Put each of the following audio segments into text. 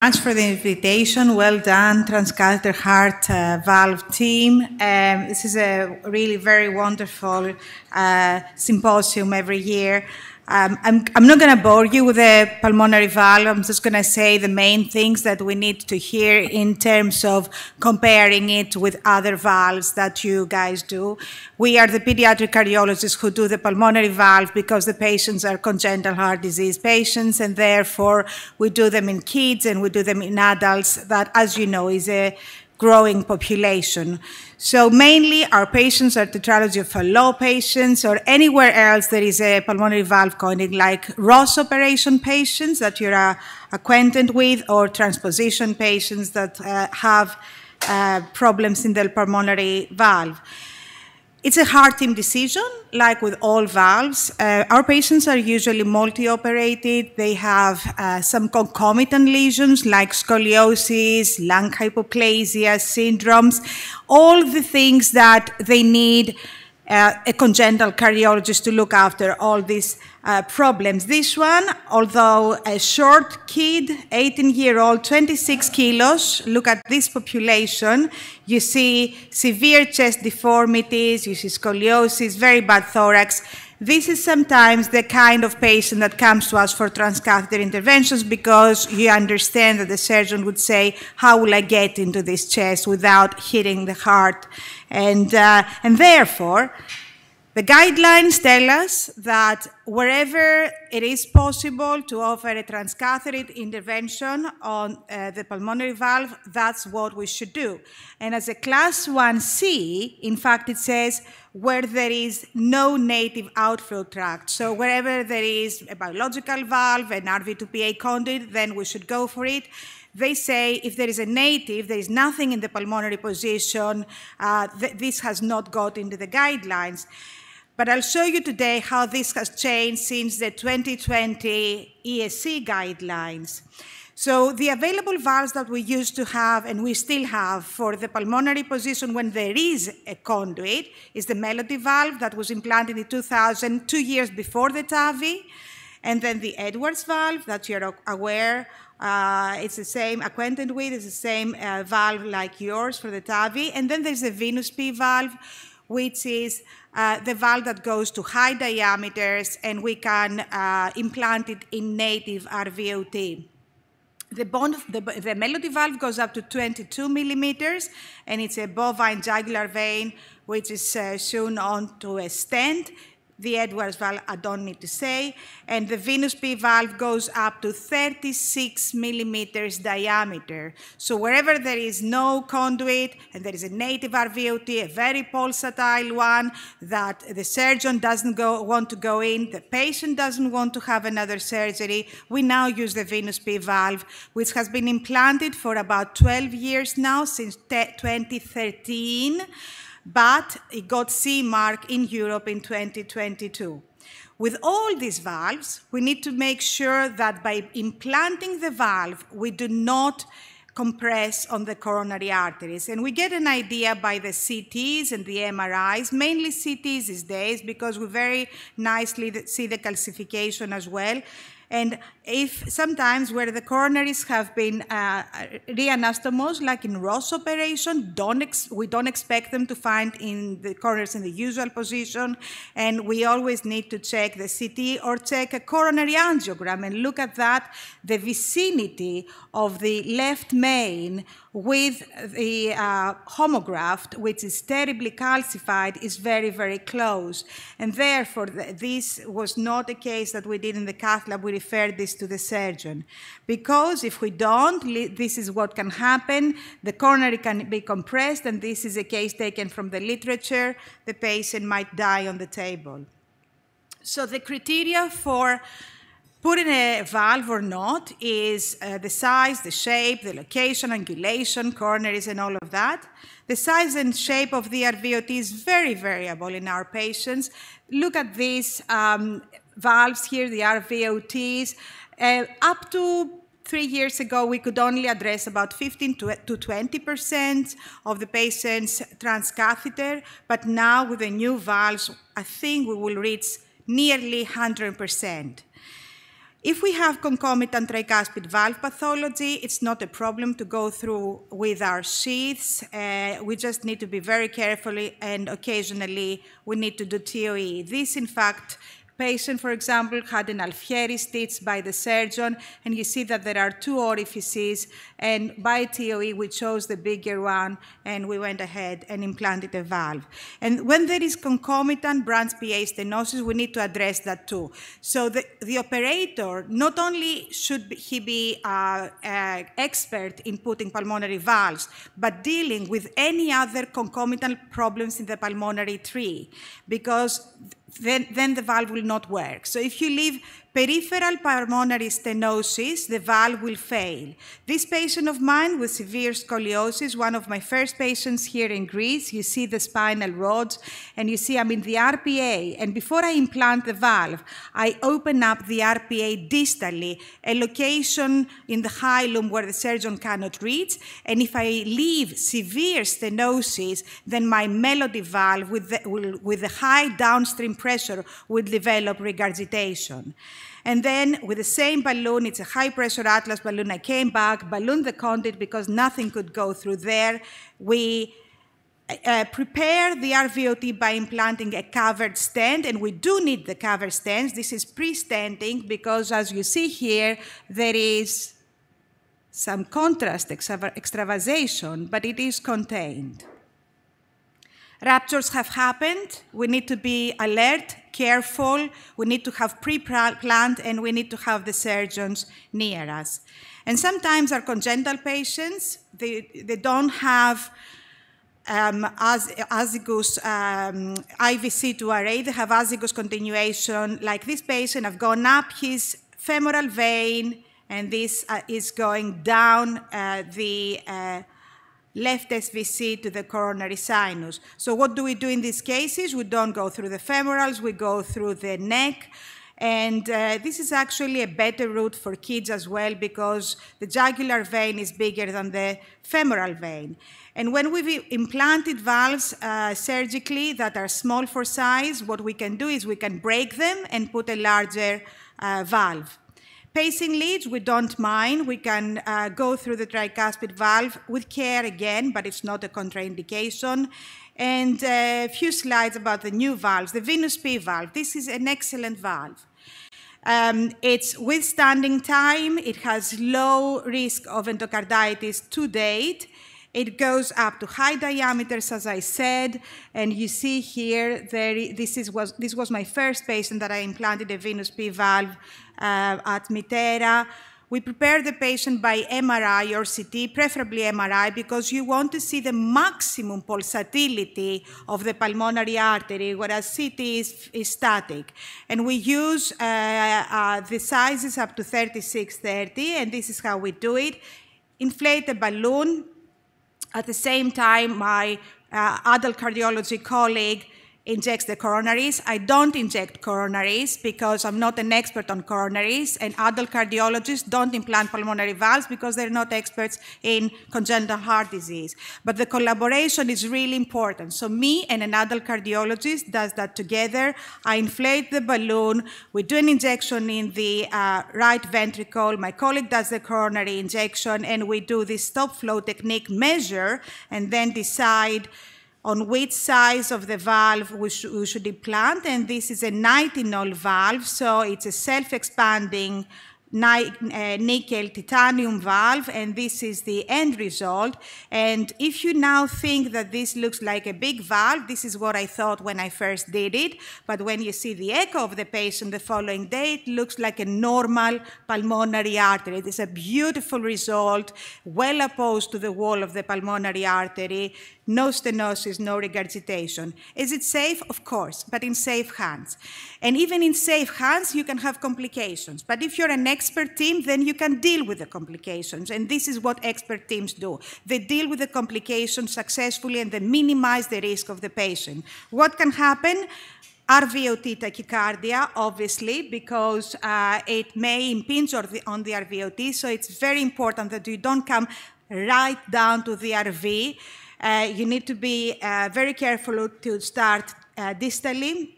Much for the invitation. Well done, Transcatheter Heart Valve team. This is a really very wonderful symposium every year. I'm not going to bore you with the pulmonary valve. I'm just going to say the main things that we need to hear in terms of comparing it with other valves that you guys do. We are the pediatric cardiologists who do the pulmonary valve because the patients are congenital heart disease patients, and therefore we do them in kids and we do them in adults that, as you know, is a growing population. So mainly our patients are tetralogy of Fallot patients or anywhere else there is a pulmonary valve coding, like Ross operation patients that you're acquainted with, or transposition patients that have problems in the pulmonary valve. It's a heart team decision, like with all valves. Our patients are usually multi-operated. They have some concomitant lesions like scoliosis, lung hypoplasia, syndromes, all the things that they need a congenital cardiologist to look after all these problems. This one, although a short kid, 18-year-old, 26 kilos, look at this population, you see severe chest deformities, you see scoliosis, very bad thorax. This is sometimes the kind of patient that comes to us for transcatheter interventions because you understand that the surgeon would say, how will I get into this chest without hitting the heart? And therefore, the guidelines tell us that wherever it is possible to offer a transcatheter intervention on the pulmonary valve, that's what we should do. And as a class 1C, in fact, it says where there is no native outflow tract. So wherever there is a biological valve, an RV2PA conduit, then we should go for it. They say if there is a native, there is nothing in the pulmonary position, this has not got into the guidelines. But I'll show you today how this has changed since the 2020 ESC guidelines. So the available valves that we used to have, and we still have for the pulmonary position when there is a conduit, is the Melody valve that was implanted in 2000, 2 years before the TAVI, and then the Edwards valve that you're aware. It's the same, acquainted with, it's the same valve like yours for the TAVI. And then there's the Venus P valve, which is the valve that goes to high diameters, and we can implant it in native RVOT. The Melody valve goes up to 22 millimeters, and it's a bovine jugular vein, which is sewn onto a stent. The Edwards valve, I don't need to say. And the Venus P valve goes up to 36 millimeters diameter. So wherever there is no conduit and there is a native RVOT, a very pulsatile one that the surgeon doesn't want to go in, the patient doesn't want to have another surgery, we now use the Venus P valve, which has been implanted for about 12 years now, since 2013. But it got CE mark in Europe in 2022. With all these valves, we need to make sure that by implanting the valve, we do not compress on the coronary arteries. And we get an idea by the CTs and the MRIs, mainly CTs these days, because we very nicely see the calcification as well. And if sometimes where the coronaries have been reanastomosed, like in Ross operation, we don't expect them to find in the coronaries in the usual position, and we always need to check the CT or check a coronary angiogram and look at that, the vicinity of the left main with the homograft, which is terribly calcified, is very, very close. And therefore, this was not a case that we did in the cath lab. We referred this to the surgeon. Because if we don't, this is what can happen. The coronary can be compressed, and this is a case taken from the literature. The patient might die on the table. So the criteria for putting a valve or not is the size, the shape, the location, angulation, coronaries, and all of that. The size and shape of the RVOT is very variable in our patients. Look at these valves here, the RVOTs. Up to 3 years ago, we could only address about 15 to 20% of the patient's transcatheter, but now with the new valves, I think we will reach nearly 100%. If we have concomitant tricuspid valve pathology, it's not a problem to go through with our sheaths. We just need to be very careful, and occasionally we need to do TOE. This, in fact, patient, for example, had an Alfieri stitch by the surgeon, and you see that there are 2 orifices, and by TOE we chose the bigger one, and we went ahead and implanted a valve. And when there is concomitant branch PA stenosis, we need to address that too. So the operator, not only should he be expert in putting pulmonary valves, but dealing with any other concomitant problems in the pulmonary tree, because then the valve will not work. So if you leave peripheral pulmonary stenosis, the valve will fail. This patient of mine with severe scoliosis, one of my first patients here in Greece, you see the spinal rods, and you see I'm in the RPA, and before I implant the valve, I open up the RPA distally, a location in the hilum where the surgeon cannot reach, and if I leave severe stenosis, then my melody valve with the high downstream pressure will develop regurgitation. And then with the same balloon, it's a high-pressure Atlas balloon, I came back, ballooned the conduit because nothing could go through there. We prepare the RVOT by implanting a covered stent, and we do need the covered stents. This is pre-stenting because, as you see here, there is some contrast extravasation, but it is contained. Ruptures have happened. We need to be alert, careful. We need to have pre-planned, and we need to have the surgeons near us. And sometimes our congenital patients, they don't have azygous IVC to array. They have azygous continuation. Like this patient, I've gone up his femoral vein, and this is going down the left SVC to the coronary sinus. So what do we do in these cases? We don't go through the femorals, we go through the neck. And this is actually a better route for kids as well because the jugular vein is bigger than the femoral vein. And when we've implanted valves surgically that are small for size, what we can do is we can break them and put a larger valve. Pacing leads, we don't mind. We can go through the tricuspid valve with care again, but it's not a contraindication. And a few slides about the new valves. The venous P valve, this is an excellent valve. It's withstanding time. It has low risk of endocarditis to date. It goes up to high diameters, as I said, and you see here, this was my first patient that I implanted a venous P valve at Mitera. We prepare the patient by MRI or CT, preferably MRI, because you want to see the maximum pulsatility of the pulmonary artery, whereas CT is static. And we use the sizes up to 3630, and this is how we do it. Inflate a balloon. At the same time, my adult cardiology colleague injects the coronaries. I don't inject coronaries because I'm not an expert on coronaries, and adult cardiologists don't implant pulmonary valves because they're not experts in congenital heart disease. But the collaboration is really important. So me and an adult cardiologist does that together. I inflate the balloon. We do an injection in the right ventricle. My colleague does the coronary injection, and we do this stop flow technique measure and then decide on which size of the valve we should implant, and this is a nitinol valve, so it's a self-expanding nickel titanium valve, and this is the end result. And if you now think that this looks like a big valve, this is what I thought when I first did it, but when you see the echo of the patient the following day, it looks like a normal pulmonary artery. It is a beautiful result, well opposed to the wall of the pulmonary artery, no stenosis, no regurgitation. Is it safe? Of course, but in safe hands. And even in safe hands, you can have complications. But if you're an expert team, then you can deal with the complications. And this is what expert teams do. They deal with the complications successfully and they minimize the risk of the patient. What can happen? RVOT tachycardia, obviously, because it may impinge on the RVOT. So it's very important that you don't come right down to the RV. You need to be very careful to start distally.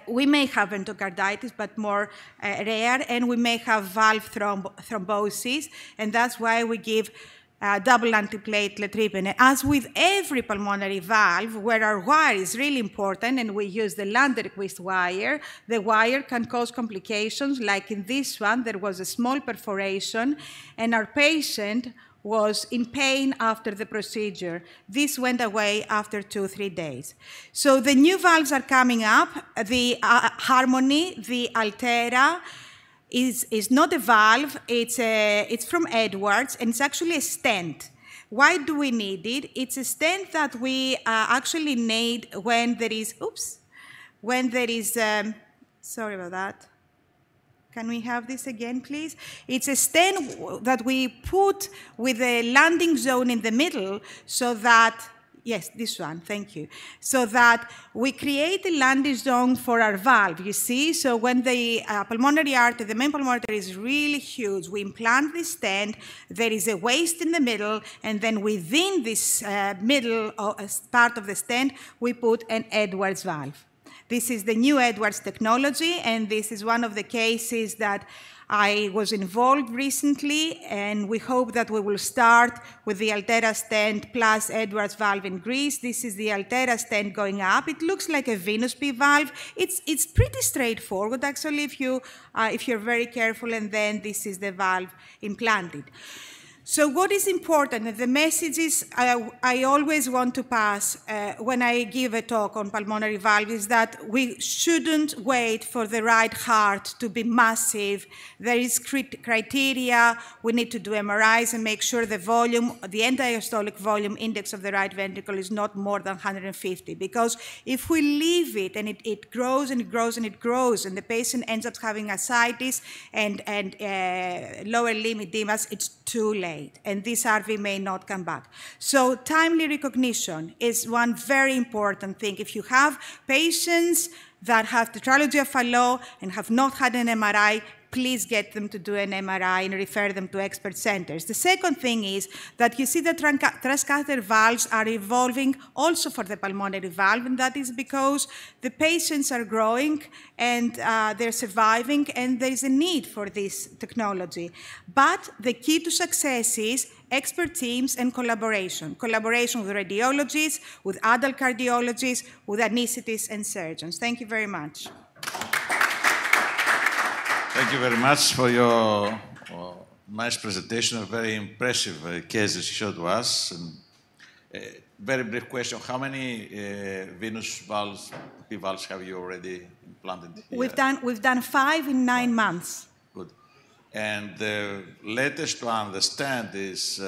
we may have endocarditis, but more rare, and we may have valve thrombosis, and that's why we give double antiplatelet treatment. And as with every pulmonary valve, where our wire is really important, and we use the Landerquist wire, the wire can cause complications, like in this one, there was a small perforation, and our patient was in pain after the procedure. This went away after 2 or 3 days. So the new valves are coming up. The Harmony, the Altera, is not a valve. It's from Edwards, and it's actually a stent. Why do we need it? It's a stent that we actually need when there is, sorry about that. Can we have this again, please? It's a stent that we put with a landing zone in the middle so that, yes, this one, thank you. So that we create a landing zone for our valve, you see? So when the pulmonary artery, the main pulmonary artery is really huge, we implant this stent, there is a waist in the middle, and then within this middle part of the stent, we put an Edwards valve. This is the new Edwards technology, and this is one of the cases that I was involved recently, and we hope that we will start with the Altera stent plus Edwards valve in Greece. This is the Altera stent going up. It looks like a venous P valve. It's pretty straightforward, actually, if you're very careful, and then this is the valve implanted. So what is important, and the messages I always want to pass when I give a talk on pulmonary valve is that we shouldn't wait for the right heart to be massive. There is criteria. We need to do MRIs and make sure the volume, the end diastolic volume index of the right ventricle is not more than 150. Because if we leave it and it grows and it grows and it grows, and the patient ends up having ascites and lower limb edemas, it's too late. And this RV may not come back. So timely recognition is one very important thing. If you have patients that have tetralogy of Fallot and have not had an MRI, please get them to do an MRI and refer them to expert centers. The second thing is that you see that transcatheter valves are evolving also for the pulmonary valve, and that is because the patients are growing and they're surviving, and there is a need for this technology. But the key to success is expert teams and collaboration. Collaboration with radiologists, with adult cardiologists, with anesthetists and surgeons. Thank you very much. Thank you very much for your nice presentation, very impressive cases you showed to us. And, very brief question, how many venous valves, P valves have you already implanted here? We've done 5 in 9 months. Good. And the latest to understand is,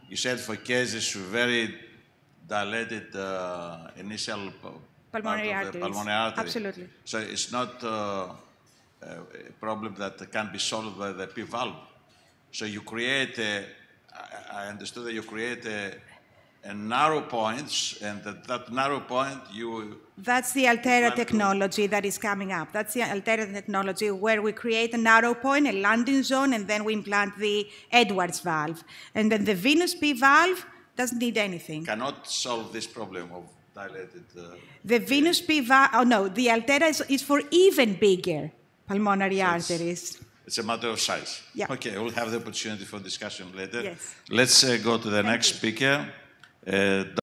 you said for cases with very dilated initial Pulmonary arteries. Pulmonary artery. Absolutely. So it's not a problem that can be solved by the P valve. So you create I understood that you create a narrow points, and that narrow point you... That's the Altera technology that is coming up. That's the Altera technology where we create a narrow point, a landing zone, and then we implant the Edwards valve. And then the venous P valve doesn't need anything. Cannot solve this problem of dilated... the venous P valve, oh no, the Altera is for even bigger pulmonary arteries. It's a matter of size. Yeah. Okay, we'll have the opportunity for discussion later. Yes. Let's go to the next speaker.